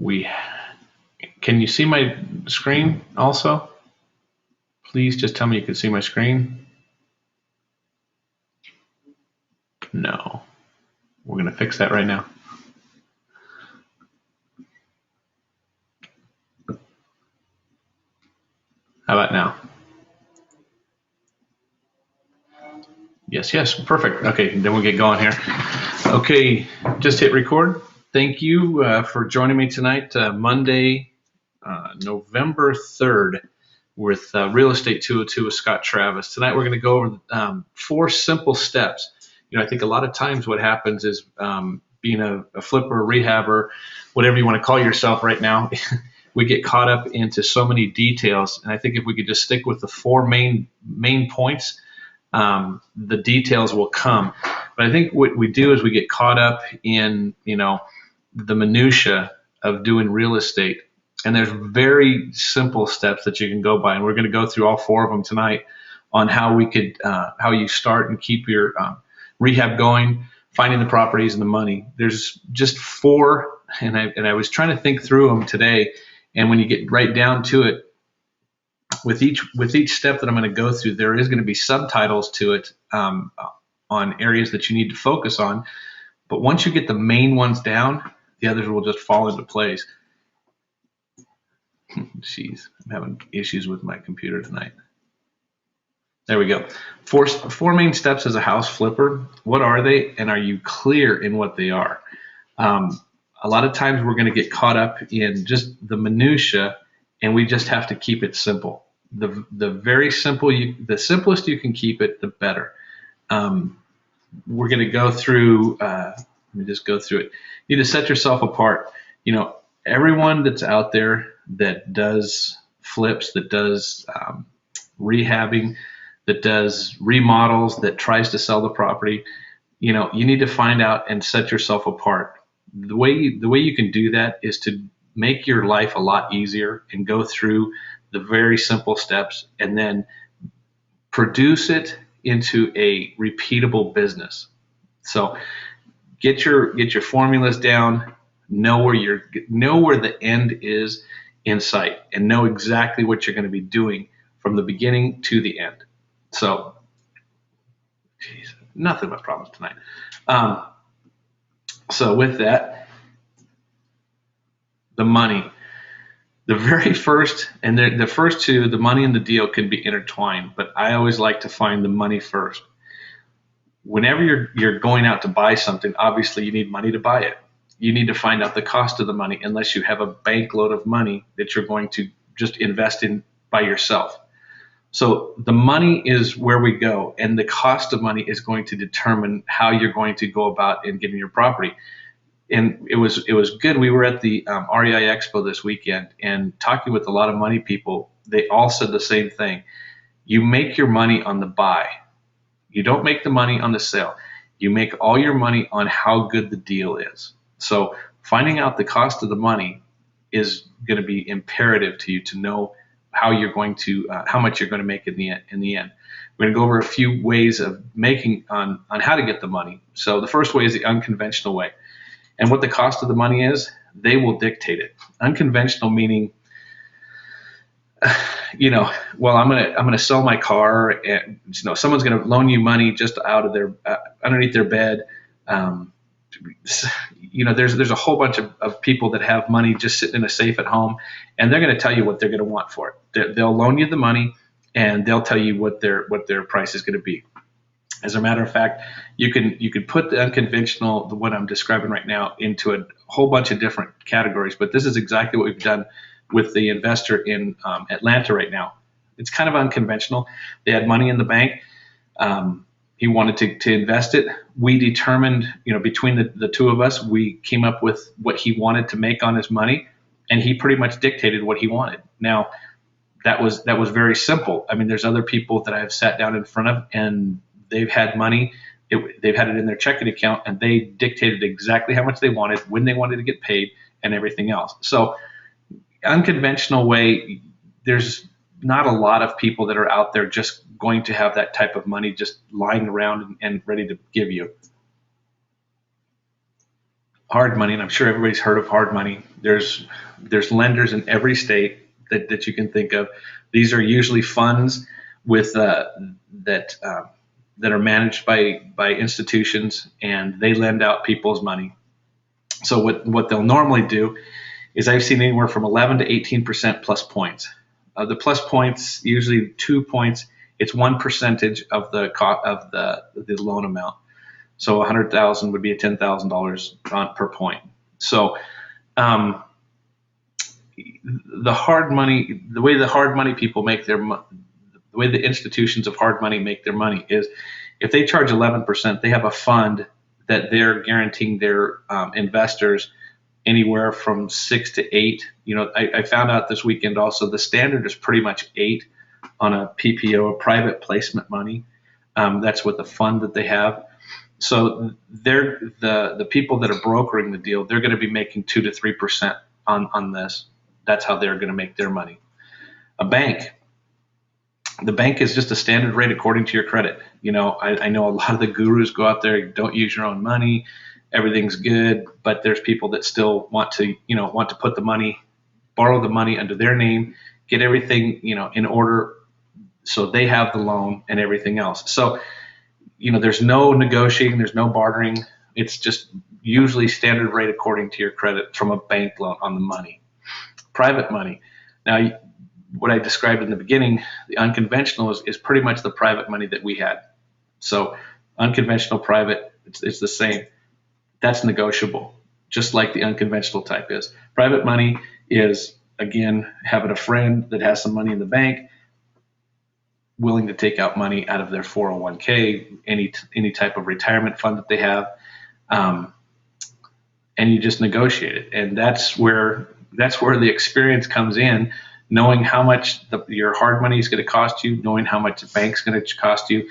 We Can you see my screen also? Please just tell me you can see my screen. No. We're going to fix that right now. How about now? Yes, perfect. Okay, then we'll get going here. Okay, just hit record. Thank you for joining me tonight, Monday, November 3rd, with Real Estate 202 with Scott Travis. Tonight we're going to go over 4 simple steps. I think a lot of times what happens is being a flipper, a rehabber, whatever you want to call yourself right now, we get caught up into so many details. And I think if we could just stick with the 4 main points, the details will come. But I think what we do is we get caught up in, the minutia of doing real estate. And there's very simple steps that you can go by. And we're going to go through all 4 of them tonight on how how you start and keep your rehab going, finding the properties and the money. There's just 4, and I was trying to think through them today. And when you get right down to it, with each step that I'm going to go through, there is going to be subtitles to it on areas that you need to focus on. But once you get the main ones down, the others will just fall into place. Jeez, I'm having issues with my computer tonight. There we go. 4 main steps as a house flipper. What are they, and are you clear in what they are? A lot of times we're going to get caught up in just the minutia, and we just have to keep it simple. The simplest you can keep it, the better. We're going to go through. Let me just go through it. You need to set yourself apart. Everyone that's out there that does flips, that does rehabbing, that does remodels, that tries to sell the property, you need to find out and set yourself apart. The way you can do that is to make your life a lot easier and go through the very simple steps and then produce it into a repeatable business. So get your formulas down, know where the end is in sight, and know exactly what you're going to be doing from the beginning to the end. So, geez, nothing but problems tonight. So with that, the money. The very first, and the first 2, the money and the deal, can be intertwined, but I always like to find the money first. Whenever you're going out to buy something, obviously you need money to buy it. You need to find out the cost of the money, unless you have a bank load of money that you're going to just invest in by yourself. So the money is where we go, and the cost of money is going to determine how you're going to go about in getting your property. And it was good. We were at the REI Expo this weekend, and talking with a lot of money people, they all said the same thing. You make your money on the buy. You don't make the money on the sale. You make all your money on how good the deal is. So finding out the cost of the money is going to be imperative to you to know how much you're going to make in the end. We're going to go over a few ways of making on how to get the money. So the first way is the unconventional way. And what the cost of the money is, they will dictate it. Unconventional meaning, well, I'm gonna sell my car, and someone's gonna loan you money just out of their underneath their bed. There's a whole bunch of people that have money just sitting in a safe at home, and they're gonna tell you what they're gonna want for it. They'll loan you the money, and they'll tell you what their price is gonna be. As a matter of fact, you can put the unconventional, what I'm describing right now, into a whole bunch of different categories. But this is exactly what we've done with the investor in Atlanta right now. It's kind of unconventional. They had money in the bank. He wanted to invest it. We determined, between the 2 of us, we came up with what he wanted to make on his money, and he pretty much dictated what he wanted. Now, that was very simple. I mean, there's other people that I've sat down in front of, and they've had money, they've had it in their checking account, and they dictated exactly how much they wanted, when they wanted to get paid, and everything else. So unconventional way, there's not a lot of people that are out there just going to have that type of money just lying around and ready to give you. hard money, and I'm sure everybody's heard of hard money. There's lenders in every state that you can think of. These are usually funds with that are managed by institutions, and they lend out people's money. So what they'll normally do is, I've seen anywhere from 11 to 18% plus points. The plus points, usually 2 points. It's 1% of the loan amount. So 100,000 would be $10,000 per point. So the hard money, the way the hard money people make their money, the way the institutions of hard money make their money is, if they charge 11%, they have a fund that they're guaranteeing their investors anywhere from 6 to 8. I found out this weekend also the standard is pretty much 8 on a PPO, a private placement money. That's what the fund that they have. So they're the people that are brokering the deal. They're going to be making 2 to 3% on this. That's how they're going to make their money. A bank. The bank is just a standard rate according to your credit. I know a lot of the gurus go out there, don't use your own money, everything's good, but there's people that still want to put the money, borrow the money under their name, get everything, in order so they have the loan and everything else. So, there's no negotiating, there's no bartering. It's just usually standard rate according to your credit from a bank loan on the money. Private money. Now, what I described in the beginning, the unconventional is pretty much the private money that we had. So unconventional, private, it's the same. That's negotiable, just like the unconventional type is. Private money is, again, having a friend that has some money in the bank, willing to take out money out of their 401k, any type of retirement fund that they have, and you just negotiate it. And that's where the experience comes in, knowing how much your hard money is going to cost you, knowing how much the bank's going to cost you.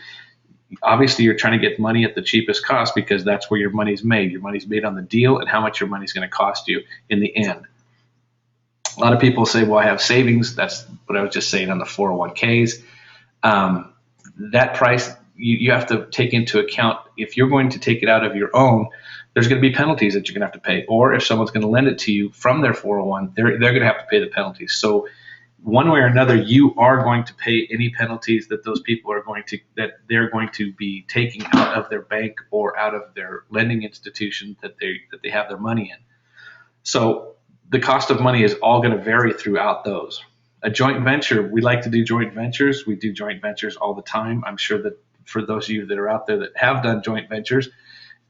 Obviously, you're trying to get money at the cheapest cost because that's where your money's made. Your money's made on the deal and how much your money's going to cost you in the end. A lot of people say, well, I have savings. That's what I was just saying on the 401ks. That price, you have to take into account, if you're going to take it out of your own, there's going to be penalties that you're going to have to pay. Or if someone's going to lend it to you from their 401, they're going to have to pay the penalties. So one way or another, you are going to pay any penalties that those people they're going to be taking out of their bank or out of their lending institution that they have their money in. So the cost of money is all going to vary throughout those. A joint venture, we like to do joint ventures. We do joint ventures all the time. I'm sure that for those of you that are out there that have done joint ventures,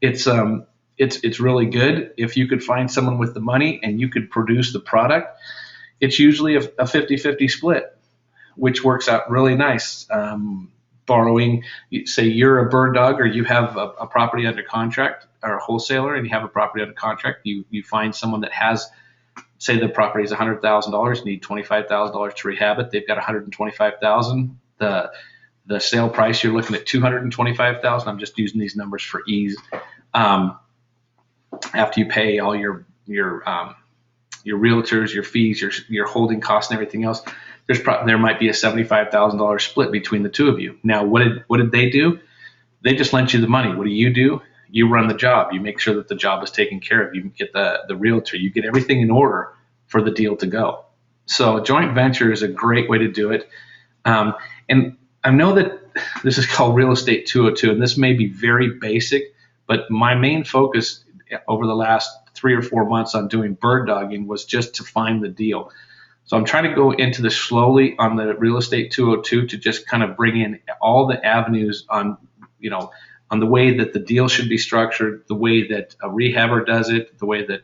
it's really good. If you could find someone with the money and you could produce the product, it's usually a 50-50 split, which works out really nice. Borrowing, say you're a bird dog or you have a property under contract, or a wholesaler and you have a property under contract, you find someone that has, say the property is $100,000, need $25,000 to rehab it. They've got $125,000. The sale price, you're looking at $225,000. I'm just using these numbers for ease. After you pay all your realtors, your fees, your holding costs, and everything else, there might be a $75,000 split between the two of you. Now, what did they do? They just lent you the money. What do? You run the job. You make sure that the job is taken care of. You get the realtor. You get everything in order for the deal to go. So a joint venture is a great way to do it. And I know that this is called Real Estate 202, and this may be very basic, but my main focus over the last 3 or 4 months on doing bird dogging was just to find the deal. So I'm trying to go into this slowly on the Real Estate 202 to just kind of bring in all the avenues on the way that the deal should be structured, the way that a rehabber does it, the way that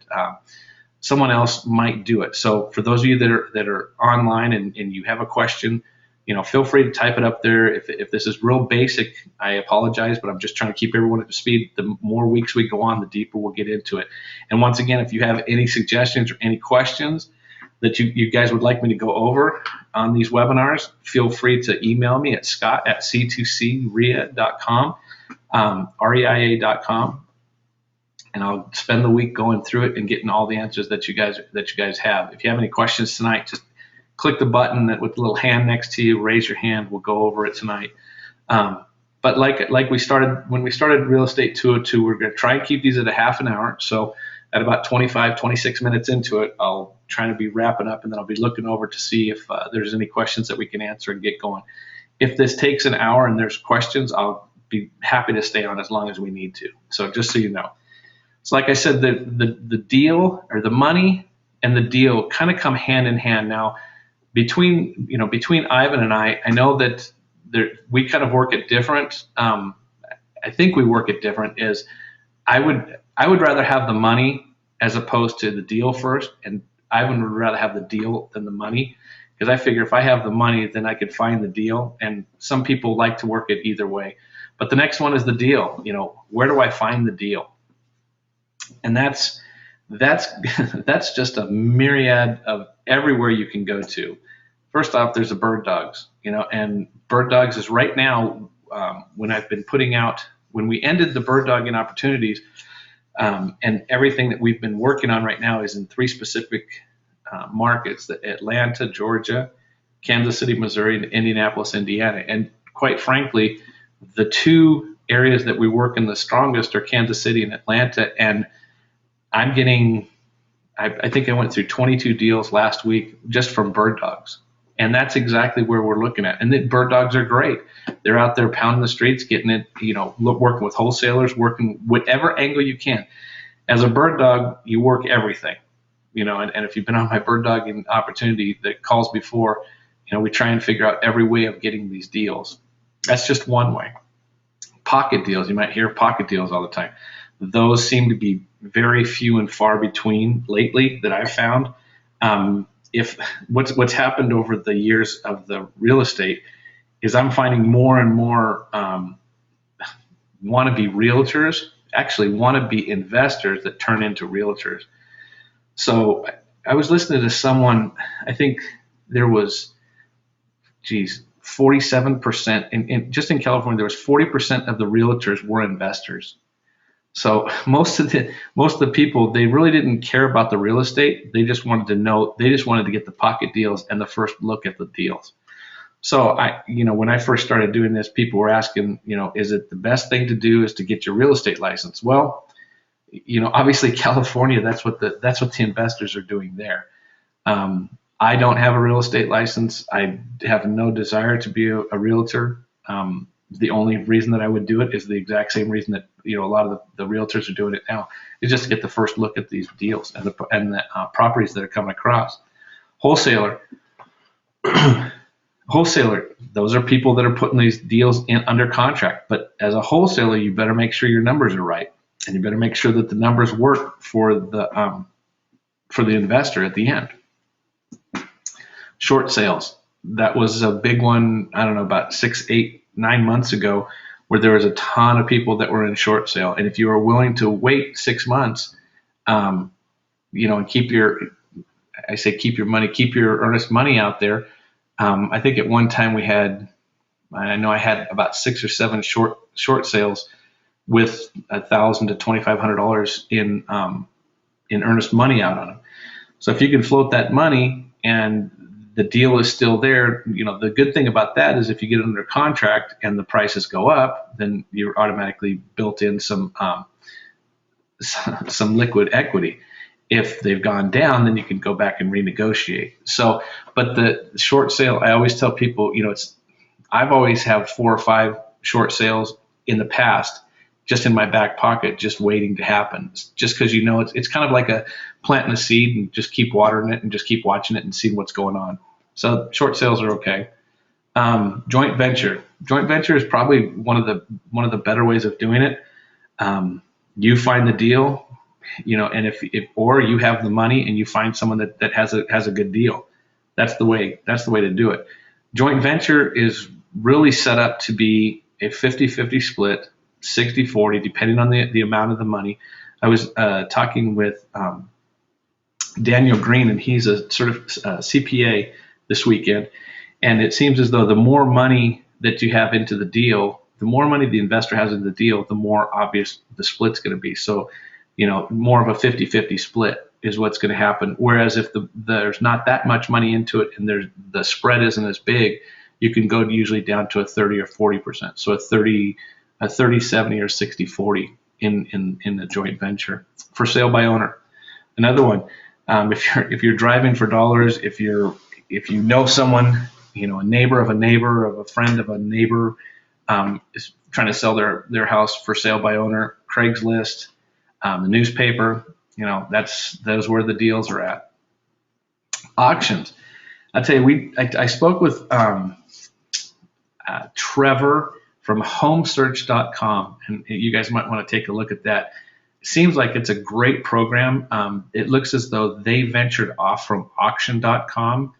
someone else might do it. So for those of you that are online and you have a question, feel free to type it up there. If this is real basic, I apologize, but I'm just trying to keep everyone up to speed. The more weeks we go on, the deeper we'll get into it. And once again, if you have any suggestions or any questions that you guys would like me to go over on these webinars, feel free to email me at scott@c2creia.com, reia.com, and I'll spend the week going through it and getting all the answers that you guys have. If you have any questions tonight, just click the button with the little hand next to you, raise your hand. We'll go over it tonight. But like when we started Real Estate 202, we're going to try and keep these at a half an hour. So at about 25, 26 minutes into it, I'll try to be wrapping up, and then I'll be looking over to see if there's any questions that we can answer and get going. If this takes an hour and there's questions, I'll be happy to stay on as long as we need to. So just so you know. So like I said, the deal, or the money and the deal, kind of come hand in hand. Now, between Ivan and I know that we kind of work at different. I think we work at different. Is I would rather have the money as opposed to the deal first, and Ivan would rather have the deal than the money, because I figure if I have the money, then I could find the deal. And some people like to work it either way. But the next one is the deal. Where do I find the deal? And that's just a myriad of everywhere you can go to. First off, there's the bird dogs, and bird dogs is right now, when we ended the bird dogging opportunities, and everything that we've been working on right now is in 3 specific markets: Atlanta, Georgia, Kansas City, Missouri, and Indianapolis, Indiana. And quite frankly, the 2 areas that we work in the strongest are Kansas City and Atlanta. And I'm getting, I think I went through 22 deals last week just from bird dogs. And that's exactly where we're looking at. And the bird dogs are great. They're out there pounding the streets, getting it, working with wholesalers, working whatever angle you can. As a bird dog, you work everything, and if you've been on my bird dogging opportunity that calls before, we try and figure out every way of getting these deals. That's just one way. Pocket deals, you might hear pocket deals all the time. Those seem to be very few and far between lately that I've found. If what's happened over the years of the real estate is I'm finding more and more wannabe realtors actually want to be investors that turn into realtors. So I was listening to someone, I think there was, 47%, just in California, there was 40% of the realtors were investors. So most of the people, they really didn't care about the real estate. They just wanted to get the pocket deals and the first look at the deals. So when I first started doing this, people were asking, is it the best thing to do is to get your real estate license? Well, obviously California, that's what the investors are doing there. I don't have a real estate license. I have no desire to be a realtor. The only reason that I would do it is the exact same reason that a lot of the realtors are doing it now, is just to get the first look at these deals and the properties that are coming across. Wholesaler, those are people that are putting these deals under contract. But as a wholesaler, you better make sure your numbers are right, and you better make sure that the numbers work for the investor at the end. Short sales. That was a big one, I don't know, about 6, 8, 9 months ago, where there was a ton of people that were in short sale. And if you were willing to wait 6 months, and keep your earnest money out there. I think at one time I had about 6 or 7 short sales with $1,000 to $2,500 in earnest money out on them. So if you can float that money and the deal is still there, the good thing about that is if you get under contract and the prices go up, then you're automatically built in some liquid equity. If they've gone down, then you can go back and renegotiate. So, but the short sale, I always tell people, I've always had 4 or 5 short sales in the past, just in my back pocket, just waiting to happen. Just because it's kind of like a planting a seed and just keep watering it and just keep watching it and seeing what's going on. So short sales are okay. Joint venture is probably one of the better ways of doing it. You find the deal, and if or you have the money and you find someone that has a good deal. That's the way to do it. Joint venture is really set up to be a 50-50 split, 60-40, depending on the amount of the money. I was talking with Daniel Green, and he's a sort of CPA this weekend, and it seems as though the more money that you have into the deal, the more money the investor has in the deal, the more obvious the split's going to be. So, more of a 50-50 split is what's going to happen. Whereas if there's not that much money into it and the spread isn't as big, you can go usually down to a 30 or 40%. So a 30-70 or 60-40 in the joint venture. For sale by owner. Another one, if you're driving for dollars, if you know someone, a neighbor of a friend of a neighbor, is trying to sell their house for sale by owner, Craigslist, the newspaper, those where the deals are at. Auctions. I tell you, I spoke with Trevor from Homesearch.com, and you guys might want to take a look at that. It seems like it's a great program. It looks as though they ventured off from Auction.com,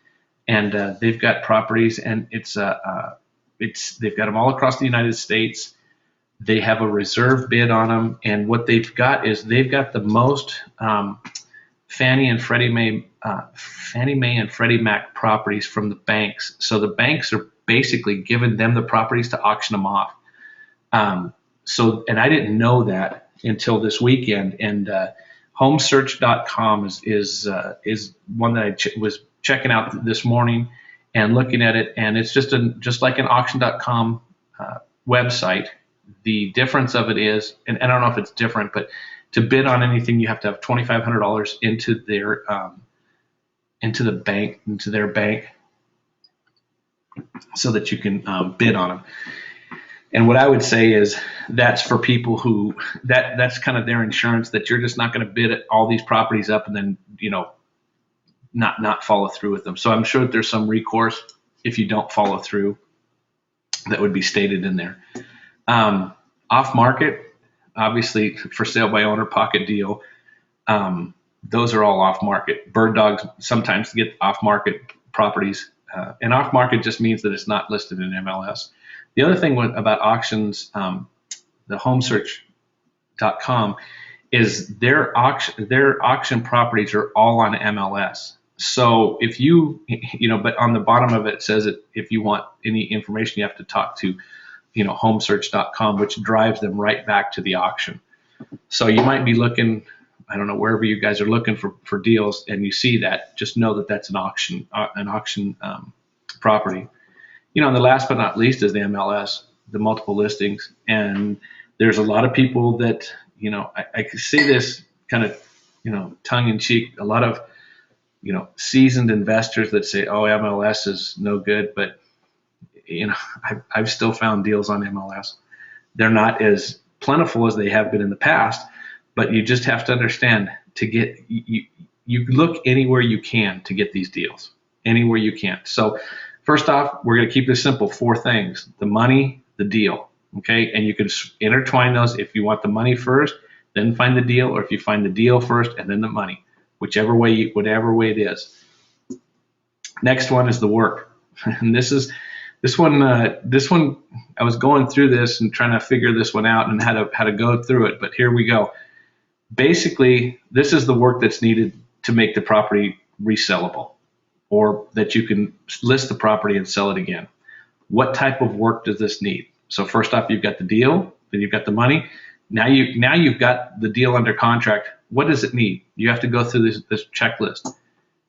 and they've got properties, and they've got them all across the United States. They have a reserve bid on them, and what they've got is they've got the most Fannie and Freddie Mae and Freddie Mac properties from the banks. So the banks are basically giving them the properties to auction them off. And I didn't know that until this weekend. And Homesearch.com is one that I was checking out this morning and looking at it, and it's just like an Auction.com website. The difference of it is, and I don't know if it's different, but to bid on anything, you have to have $2,500 into their bank, so that you can bid on them. And what I would say is that's for people who that's kind of their insurance, that you're just not going to bid all these properties up and then not follow through with them. So I'm sure that there's some recourse if you don't follow through that would be stated in there. Off market, obviously for sale by owner, pocket deal, those are all off market. Bird dogs sometimes get off market properties, and off market just means that it's not listed in MLS. The other thing about auctions, the Homesearch.com, is their auction properties are all on MLS. So if but on the bottom of it says that if you want any information, you have to talk to Homesearch.com, which drives them right back to the auction. So you might be looking, I don't know, wherever you guys are looking for deals, and you see that, just know that that's an auction property. And the last but not least is the MLS, the multiple listings. And there's a lot of people that, I could see this kind of, tongue in cheek, a lot of, seasoned investors that say, oh, MLS is no good, but I've still found deals on MLS. They're not as plentiful as they have been in the past, but you just have to understand to get, you look anywhere you can to get these deals, anywhere you can. So first off, we're going to keep this simple, 4 things: the money, the deal, okay? And you can intertwine those. If you want the money first, then find the deal, or if you find the deal first and then the money, whatever way it is. Next one is the work. And this one, I was going through this and trying to figure this one out and how to go through it, but here we go. Basically, this is the work that's needed to make the property resellable, or that you can list the property and sell it again. What type of work does this need? So first off, you've got the deal, then you've got the money. Now you've got the deal under contract. What does it need? You have to go through this checklist.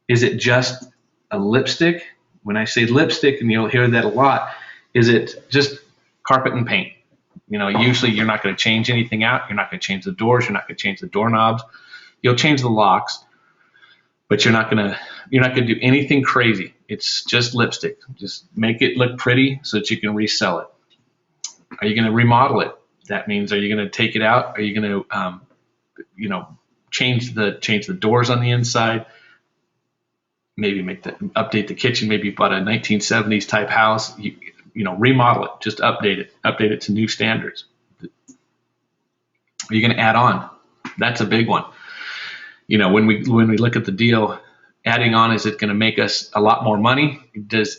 Is it just a lipstick? When I say lipstick, and you'll hear that a lot, is it just carpet and paint? Usually you're not going to change anything out. You're not going to change the doors. You're not going to change the doorknobs. You'll change the locks, but you're not going to do anything crazy. It's just lipstick. Just make it look pretty so that you can resell it. Are you going to remodel it? That means, are you going to take it out? Are you going to, change the doors on the inside? Maybe update the kitchen. Maybe you bought a 1970s type house. Remodel it. Just update it to new standards. Are you going to add on? That's a big one. When we look at the deal, adding on, is it going to make us a lot more money?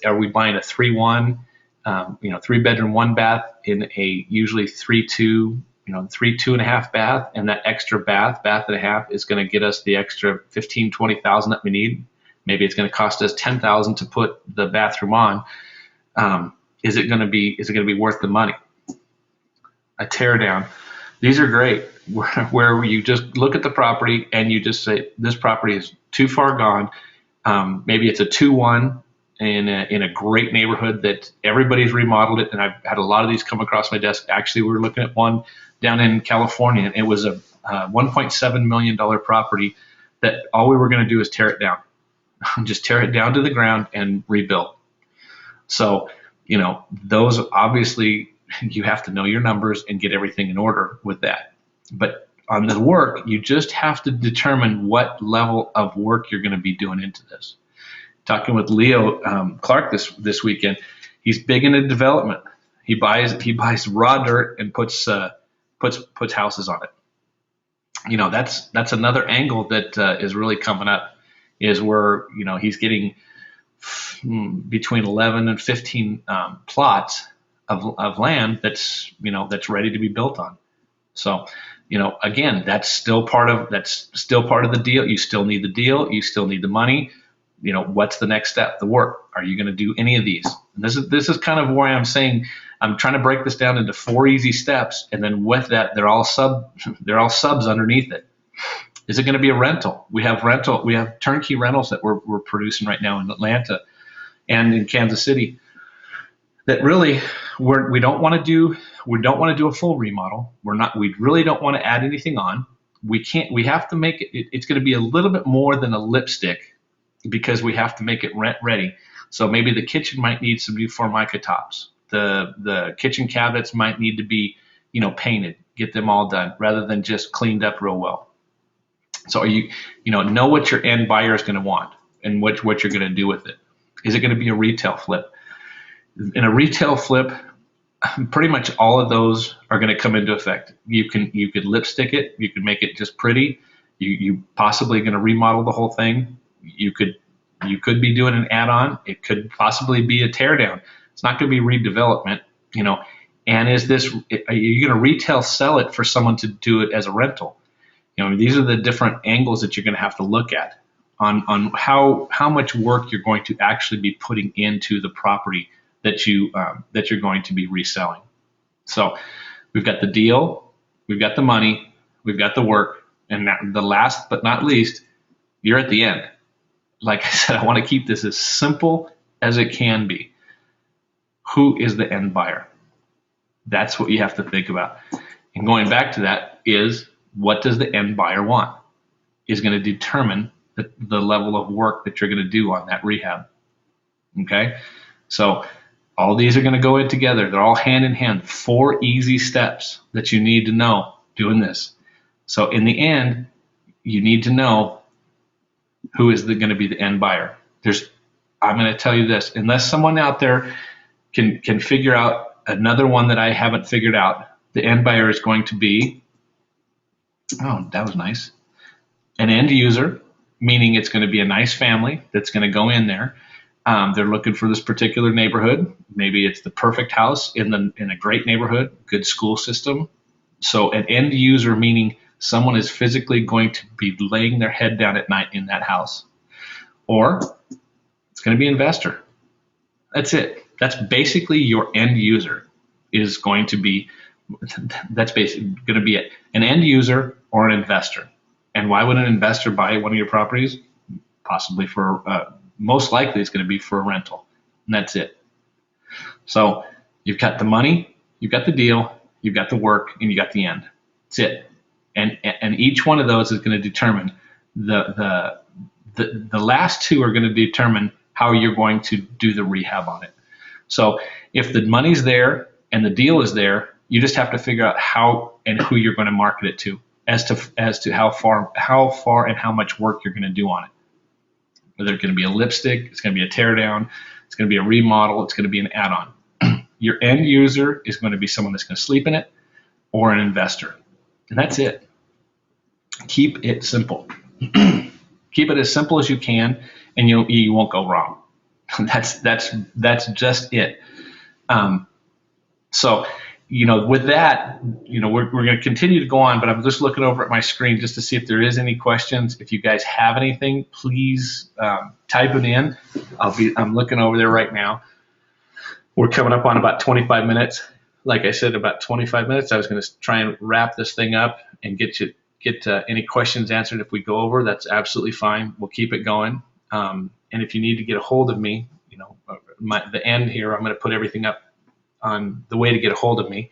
Are we buying a 3-1, 3-bedroom, 1-bath in a usually 3-2, 3.5 bath, and that extra bath and a half is going to get us the extra $15,000-$20,000 that we need? Maybe it's going to cost us $10,000 to put the bathroom on. Is it going to be worth the money? A tear down. These are great, where you just look at the property and you just say, this property is too far gone. Maybe it's a 2-1 in a great neighborhood that everybody's remodeled it. And I've had a lot of these come across my desk. Actually, we were looking at one down in California, and it was a $1.7 million property that all we were going to do is tear it down, just tear it down to the ground and rebuild. So, those obviously you have to know your numbers and get everything in order with that. But on the work, you just have to determine what level of work you're going to be doing into this. Talking with Leo Clark this weekend, he's big into development. He buys raw dirt and puts houses on it. That's another angle that is really coming up, is where he's getting between 11 and 15 plots of land that's ready to be built on. So, again, that's still part of the deal. You still need the deal. You still need the money. What's the next step? The work. Are you going to do any of these? And this is kind of why I'm saying I'm trying to break this down into 4 easy steps, and then with that, they're all subs underneath it. Is it going to be a rental? We have turnkey rentals that we're producing right now in Atlanta and in Kansas City. That really we don't want to do a full remodel. We really don't want to add anything on. We have to make it. It's going to be a little bit more than a lipstick, because we have to make it rent ready. So maybe the kitchen might need some new Formica tops. The kitchen cabinets might need to be painted. Get them all done rather than just cleaned up real well. So know what your end buyer is going to want and what you're going to do with it. Is it going to be a retail flip? In a retail flip, pretty much all of those are going to come into effect. You could lipstick it. You could make it just pretty. You possibly going to remodel the whole thing. You could be doing an add-on. It could possibly be a tear down. It's not going to be redevelopment, And are you going to retail sell it for someone to do it as a rental? These are the different angles that you're going to have to look at on how much work you're going to actually be putting into the property that you're going to be reselling. So we've got the deal, we've got the money, we've got the work, and the last but not least, you're at the end. Like I said, I want to keep this as simple as it can be. Who is the end buyer? That's what you have to think about. And going back to that is, what does the end buyer want? Is going to determine the level of work that you're going to do on that rehab. Okay? So all these are going to go in together. They're all hand in hand. 4 easy steps that you need to know doing this. So in the end, you need to know who is going to be the end buyer. I'm going to tell you this, unless someone out there can figure out another one that I haven't figured out, the end buyer is going to be, oh, that was nice, an end user, meaning it's going to be a nice family that's going to go in there. They're looking for this particular neighborhood. Maybe it's the perfect house in a great neighborhood, good school system. So an end user, meaning someone is physically going to be laying their head down at night in that house. Or it's going to be an investor. That's it. That's basically your end user is going to be, that's basically going to be it. An end user or an investor. And why would an investor buy one of your properties? Possibly most likely it's going to be for a rental. And that's it. So you've got the money, you've got the deal, you've got the work, and you got the end. That's it. And each one of those is going to determine the last 2 are going to determine how you're going to do the rehab on it. So if the money's there and the deal is there, you just have to figure out how and who you're going to market it to, as to how far and how much work you're going to do on it. Whether it's going to be a lipstick, it's going to be a tear down, it's going to be a remodel, it's going to be an add-on. Your end user is going to be someone that's going to sleep in it, or an investor. And that's it. Keep it simple. Keep it as simple as you can, and you won't go wrong. That's just it. So, with that, we're going to continue to go on, but I'm just looking over at my screen just to see if there is any questions. If you guys have anything, please type it in. I'm looking over there right now. We're coming up on about 25 minutes. Like I said, about 25 minutes. I was going to try and wrap this thing up and get any questions answered. If we go over, that's absolutely fine. We'll keep it going. And if you need to get a hold of me, the end here, I'm going to put everything up on the way to get a hold of me.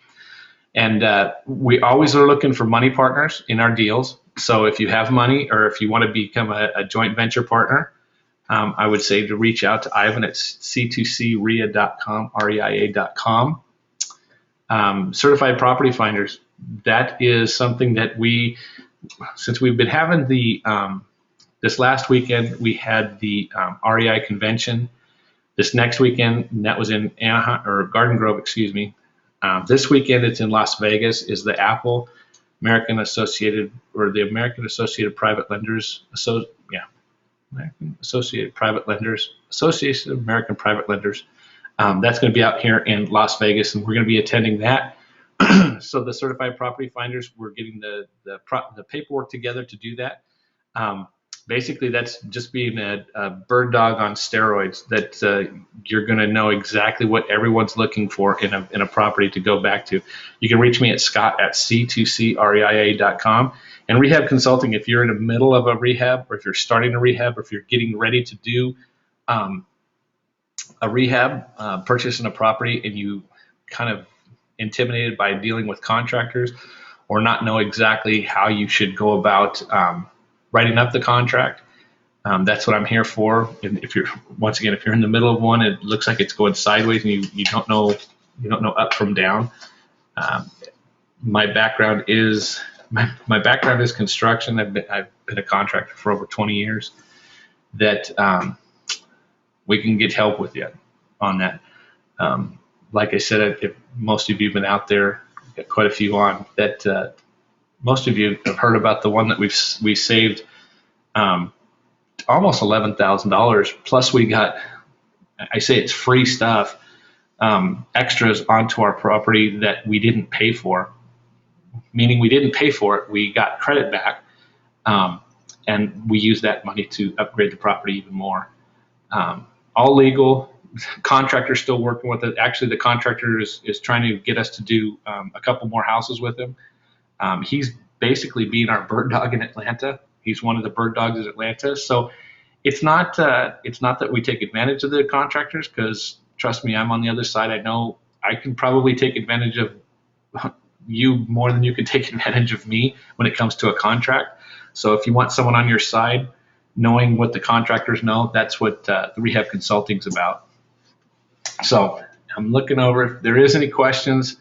And we always are looking for money partners in our deals. So if you have money or if you want to become a joint venture partner, I would say to reach out to Ivan at c2crea.com, reia.com. Certified property finders, that is something that since we've been having this last weekend, we had the REI convention. This next weekend, and that was in Anaheim, or Garden Grove, excuse me. This weekend, it's in Las Vegas, is the American Associated Private Lenders, American Associated Private Lenders, Association of American Private Lenders. That's going to be out here in Las Vegas, and we're going to be attending that. So the certified property finders, we're getting the paperwork together to do that. Basically, that's just being a bird dog on steroids. That you're going to know exactly what everyone's looking for in a property to go back to. You can reach me at scott@c2creia.com. And rehab consulting, if you're in the middle of a rehab, or if you're starting a rehab, or if you're getting ready to do a rehab, purchasing a property, and you kind of intimidated by dealing with contractors or not know exactly how you should go about writing up the contract, that's what I'm here for. And if you're in the middle of one, it looks like it's going sideways and you don't know up from down. My background is construction. I've been a contractor for over 20 years. That we can get help with you on that. Like I said, if most of you have been out there, got quite a few on that. Most of you have heard about the one that we saved almost $11,000. Plus, we got, I say it's free stuff, extras onto our property that we didn't pay for. Meaning we didn't pay for it, we got credit back, and we used that money to upgrade the property even more. All legal. Contractor still working with it. Actually, the contractor is trying to get us to do a couple more houses with him. He's basically being our bird dog in Atlanta. He's one of the bird dogs in Atlanta. So it's not that we take advantage of the contractors, because trust me, I'm on the other side. I know I can probably take advantage of you more than you can take advantage of me when it comes to a contract. So if you want someone on your side, knowing what the contractors know, that's what the rehab consulting is about. So I'm looking over. If there is any questions,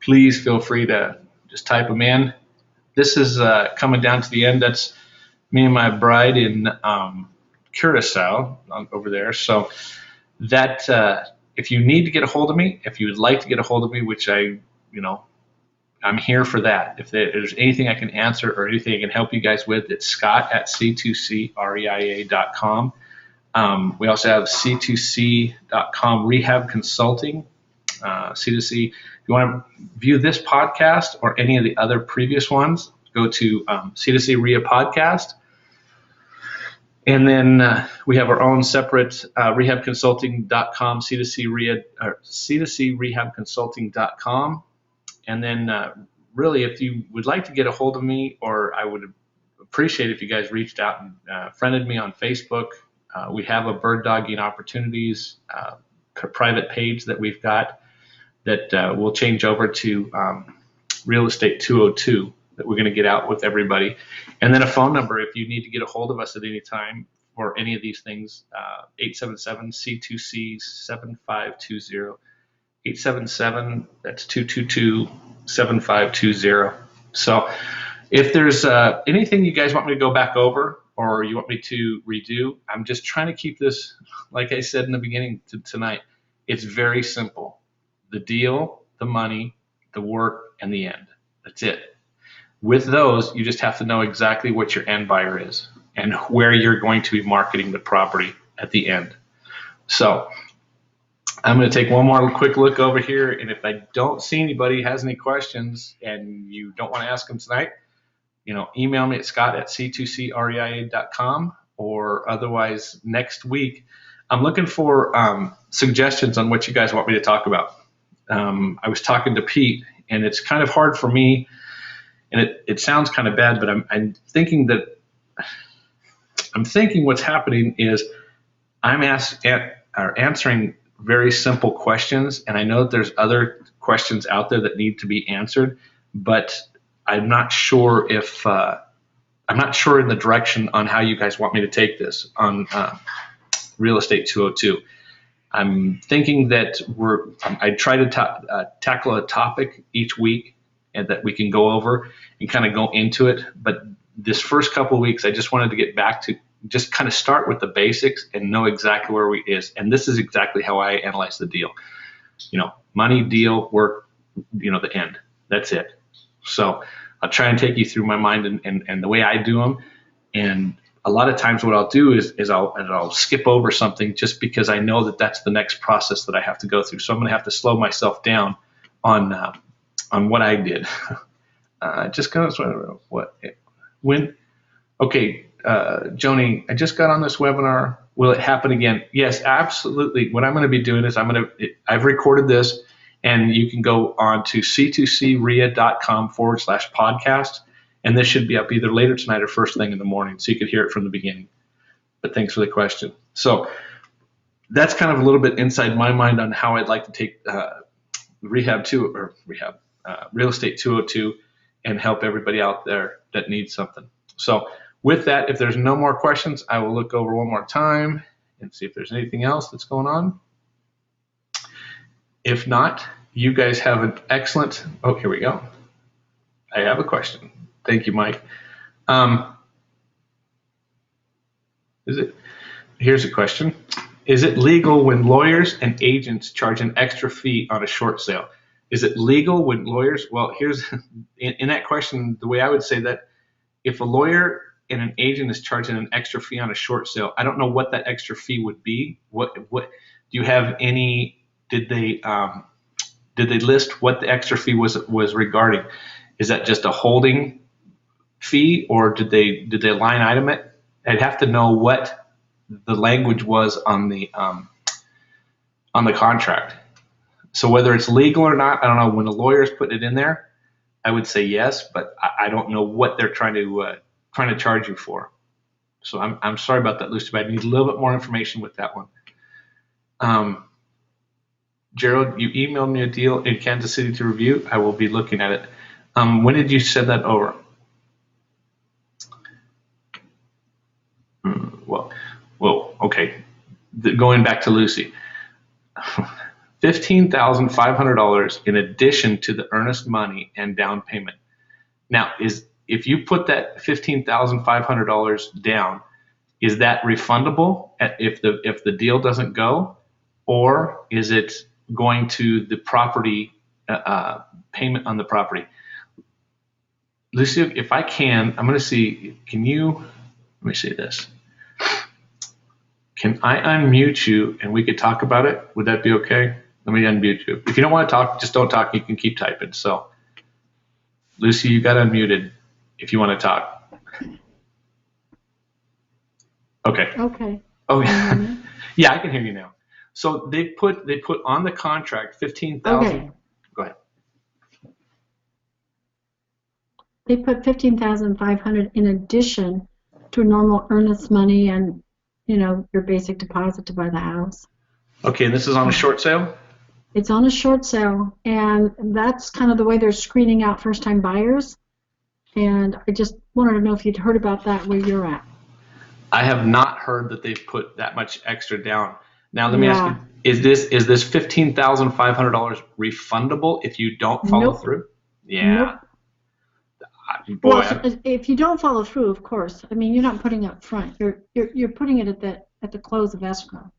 please feel free to just type them in. This is coming down to the end. That's me and my bride in Curacao over there. So that if you need to get a hold of me, if you would like to get a hold of me, which I'm here for that. If there's anything I can answer or anything I can help you guys with, it's scott@c2creia.com. We also have c2c.com rehab consulting. C2C. If you want to view this podcast or any of the other previous ones, go to C2C REIA podcast. And then we have our own separate rehabconsulting.com, C2C REIA, or C2C rehabconsulting.com. And then really, if you would like to get a hold of me, or I would appreciate if you guys reached out and friended me on Facebook. We have a bird dogging opportunities private page that we've got that will change over to Real Estate 202 that we're going to get out with everybody. And then a phone number if you need to get a hold of us at any time for any of these things, 877-C2C-7520. 877, that's 222-7520. So if there's anything you guys want me to go back over or you want me to redo, I'm just trying to keep this, like I said in the beginning tonight, it's very simple. The deal, the money, the work, and the end. That's it. With those, you just have to know exactly what your end buyer is and where you're going to be marketing the property at the end. So I'm going to take one more quick look over here, and if I don't see anybody has any questions and you don't want to ask them tonight, email me at scott@c2creia.com, or otherwise next week. I'm looking for suggestions on what you guys want me to talk about. I was talking to Pete, and it's kind of hard for me, and it sounds kind of bad, but I'm thinking what's happening is I'm answering very simple questions, and I know that there's other questions out there that need to be answered, but I'm not sure if I'm not sure in the direction on how you guys want me to take this on Real Estate 202. I'm thinking that I try to tackle a topic each week and that we can go over and kind of go into it. But this first couple of weeks, I just wanted to get back to just kind of start with the basics and know exactly where we is. And this is exactly how I analyze the deal. Money, deal, work, the end. That's it. So I'll try and take you through my mind and the way I do them. And a lot of times what I'll do is I'll skip over something just because I know that that's the next process that I have to go through. So I'm going to have to slow myself down on what I did. Just kind of Joni, I just got on this webinar. Will it happen again? Yes, absolutely. What I'm going to be doing is I've recorded this, and you can go on to c2creia.com/podcast. And this should be up either later tonight or first thing in the morning, so you could hear it from the beginning. But thanks for the question. So that's kind of a little bit inside my mind on how I'd like to take Real Estate 202 and help everybody out there that needs something. So with that, if there's no more questions, I will look over one more time and see if there's anything else that's going on. If not, you guys have an excellent, here we go. I have a question. Thank you, Mike. Here's a question. Is it legal when lawyers and agents charge an extra fee on a short sale? Is it legal when lawyers, well, here's, in that question, the way I would say that, if a lawyer and an agent is charging an extra fee on a short sale, I don't know what that extra fee would be. What do you have any, did they list what the extra fee was regarding? Is that just a holding fee, or did they line item it? I'd have to know what the language was on the contract. So whether it's legal or not, I don't know. When a lawyer's putting it in there, I would say yes, but I don't know what they're trying to charge you for. So I'm sorry about that, Lucy, but I need a little bit more information with that one. Gerald, you emailed me a deal in Kansas City to review. I will be looking at it. When did you send that over? Well, okay. Going back to Lucy, $15,500 in addition to the earnest money and down payment. Now, if you put that $15,500 down, is that refundable if the deal doesn't go, or is it going to the property payment on the property? Lucy, if I can, I'm going to see. Let me see this. Can I unmute you and we could talk about it? Would that be okay? Let me unmute you. If you don't want to talk, just don't talk. You can keep typing. So, Lucy, you got unmuted if you want to talk. Okay. Okay. Oh, yeah. Yeah, I can hear you now. So they put on the contract 15,000. Okay. Go ahead. They put $15,500 in addition to normal earnest money and your basic deposit to buy the house. Okay, and this is on a short sale? It's on a short sale, and that's kind of the way they're screening out first-time buyers. And I just wanted to know if you'd heard about that where you're at. I have not heard that they've put that much extra down. Now, let me ask you, is this $15,500 refundable if you don't follow through? Yeah. Nope. Boy, well, if you don't follow through, of course. I mean, you're not putting it up front. You're putting it at the close of escrow.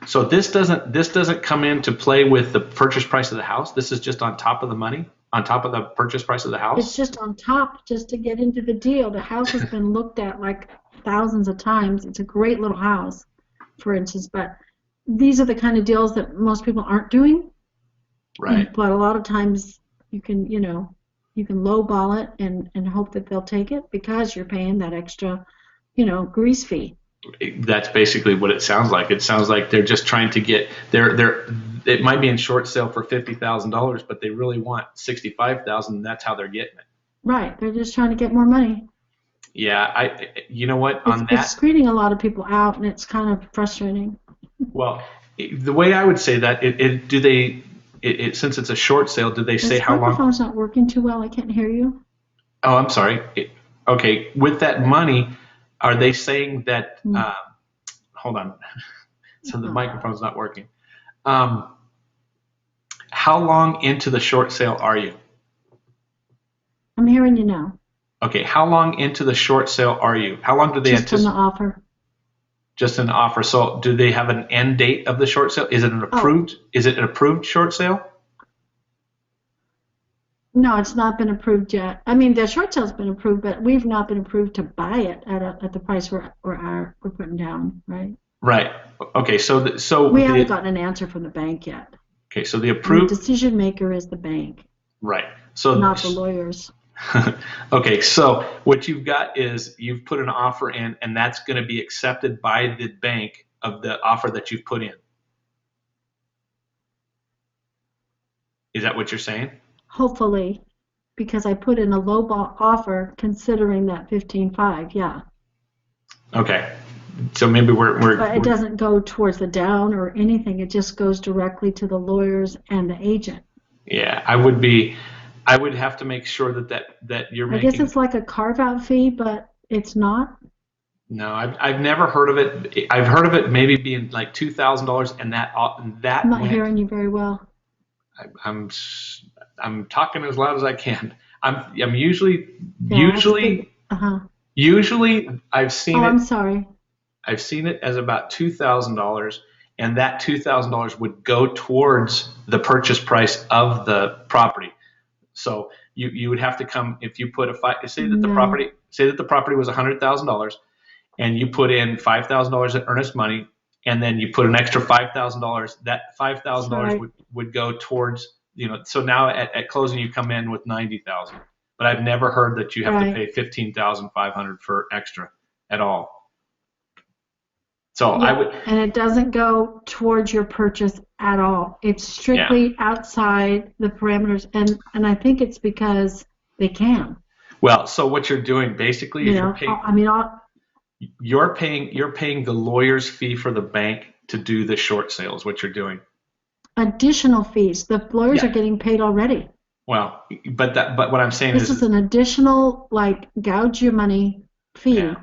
So this doesn't come into play with the purchase price of the house. This is just on top of the money, on top of the purchase price of the house. It's just on top, just to get into the deal. The house has been looked at like thousands of times. It's a great little house, for instance. But these are the kind of deals that most people aren't doing. Right. But a lot of times you can lowball it and hope that they'll take it because you're paying that extra, grease fee. That's basically what it sounds like. It sounds like they're just trying to get it might be in short sale for $50,000, but they really want $65,000, and that's how they're getting it. Right. They're just trying to get more money. Yeah, you know what? It's screening a lot of people out, and it's kind of frustrating. Well, the way I would say that, since it's a short sale, do they say how long? This microphone's not working too well. I can't hear you. Oh, I'm sorry. Okay, with that money, are they saying that? Hold on, so the microphone's not working. How long into the short sale are you? I'm hearing you now. Okay, how long into the short sale are you? How long do they Just on the anticipate? offer. Just an offer. So, do they have an end date of the short sale? Is it an approved? Oh, Is it an approved short sale? no, it's not been approved yet. I mean, the short sale's been approved, but we've not been approved to buy it at the price we're putting down, right? Right. Okay. We haven't gotten an answer from the bank yet. Okay. So the And the approved. decision maker is the bank, Right. So. not the lawyers. Okay. So what you've got is you've put an offer in, and that's going to be accepted by the bank of the offer that you've put in. Is that what you're saying? Hopefully, because I put in a low ball offer considering that 15.5, yeah. Okay. So maybe But it doesn't go towards the down or anything. It just goes directly to the lawyers and the agent. Yeah, I would have to make sure that you're I guess making. it's like a carve-out fee, but it's not. No, I've never heard of it. I've heard of it maybe being like $2,000, and I'm that not went. hearing you very well. I'm I'm talking as loud as I can. I'm usually Yeah, that's a bit. usually I've seen Oh, it. I'm sorry. I've seen it as about $2,000, and that $2,000 would go towards the purchase price of the property. So you would have to come if you put No, say that the property was $100,000, and you put in $5,000 in earnest money, and then you put an extra $5,000. That $5,000 sorry. would go towards, So now at closing you come in with 90,000. But I've never heard that you have to Right. pay 15,500 for extra at all. So I Yeah, would. and it doesn't go towards your purchase at all. It's strictly outside the parameters, and I think it's because they can. Well, so what you're doing basically is I mean, you're paying the lawyer's fee for the bank to do the short sales. What you're doing. additional fees. The lawyers are Yeah. getting paid already. Well, but what I'm saying This is an additional, like, gouge your money fee. Yeah.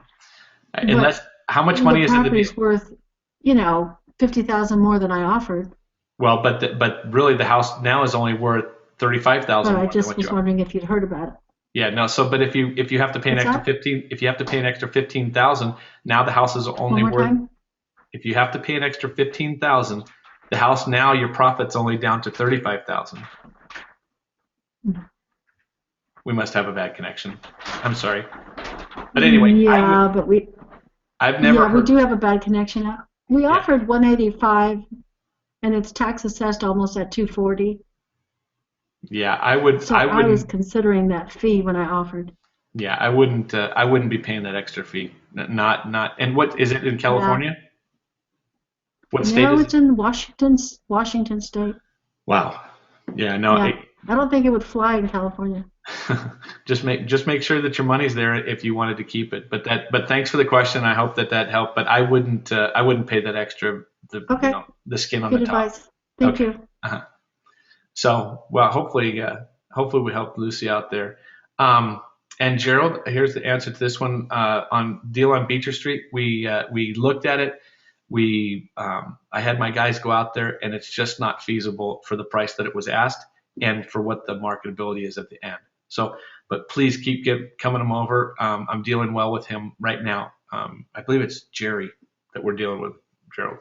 Unless But how much the money is in the deal? property's worth, 50,000 more than I offered. Well, but really the house now is only worth 35,000 But I more than just what was you. wondering if you'd heard about it. Yeah, no. So, but if you have to pay an What's extra that? 15, if you have to pay an extra 15,000, now the house is One only more worth. time? If you have to pay an extra 15,000, the house now your profit's only down to 35,000. We must have a bad connection. I'm sorry, but anyway, Yeah, but I've never we heard. do have a bad connection. We Yeah, offered 185, and it's tax assessed almost at 240. yeah. So I I was wouldn't. considering that fee when I offered. Yeah, I wouldn't. I wouldn't be paying that extra fee. Not. And what is it in Yeah. California? What state No, is it's it? in Washington State. Wow. Yeah. No. Yeah, I don't think it would fly in California. Just make sure that your money's there if you wanted to keep it. But thanks for the question. I hope that helped. But I wouldn't pay that extra Okay, the skin on good the top. advice. Thank Okay. you. So well, hopefully we helped Lucy out there. And Gerald, here's the answer to this one. On deal on Beecher Street, we looked at it. I had my guys go out there, and it's just not feasible for the price that it was asked and for what the marketability is at the end. So, but please keep coming them over. I'm dealing well with him right now. I believe it's Jerry that we're dealing with, Gerald.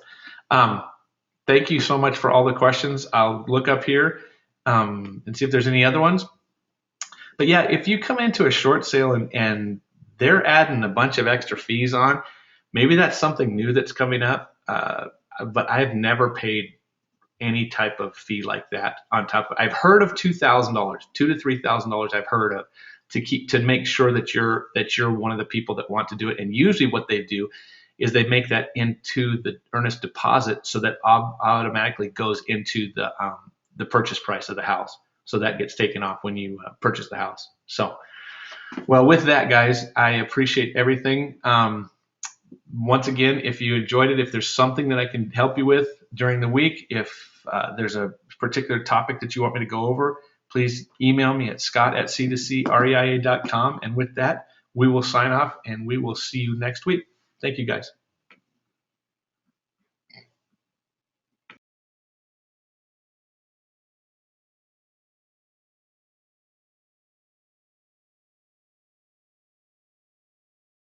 Thank you so much for all the questions. I'll look up here and see if there's any other ones. But yeah, if you come into a short sale and they're adding a bunch of extra fees on, maybe that's something new that's coming up. But I've never paid any type of fee like that on top of. I've heard of $2,000, $2,000 to $3,000. I've heard of to make sure that you're one of the people that want to do it. And usually, what they do is they make that into the earnest deposit, so that automatically goes into the purchase price of the house. So that gets taken off when you purchase the house. So, well, with that, guys, I appreciate everything. Once again, if you enjoyed it, if there's something that I can help you with during the week, if there's a particular topic that you want me to go over, please email me at scott@c2creia.com. And with that, we will sign off and we will see you next week. Thank you, guys.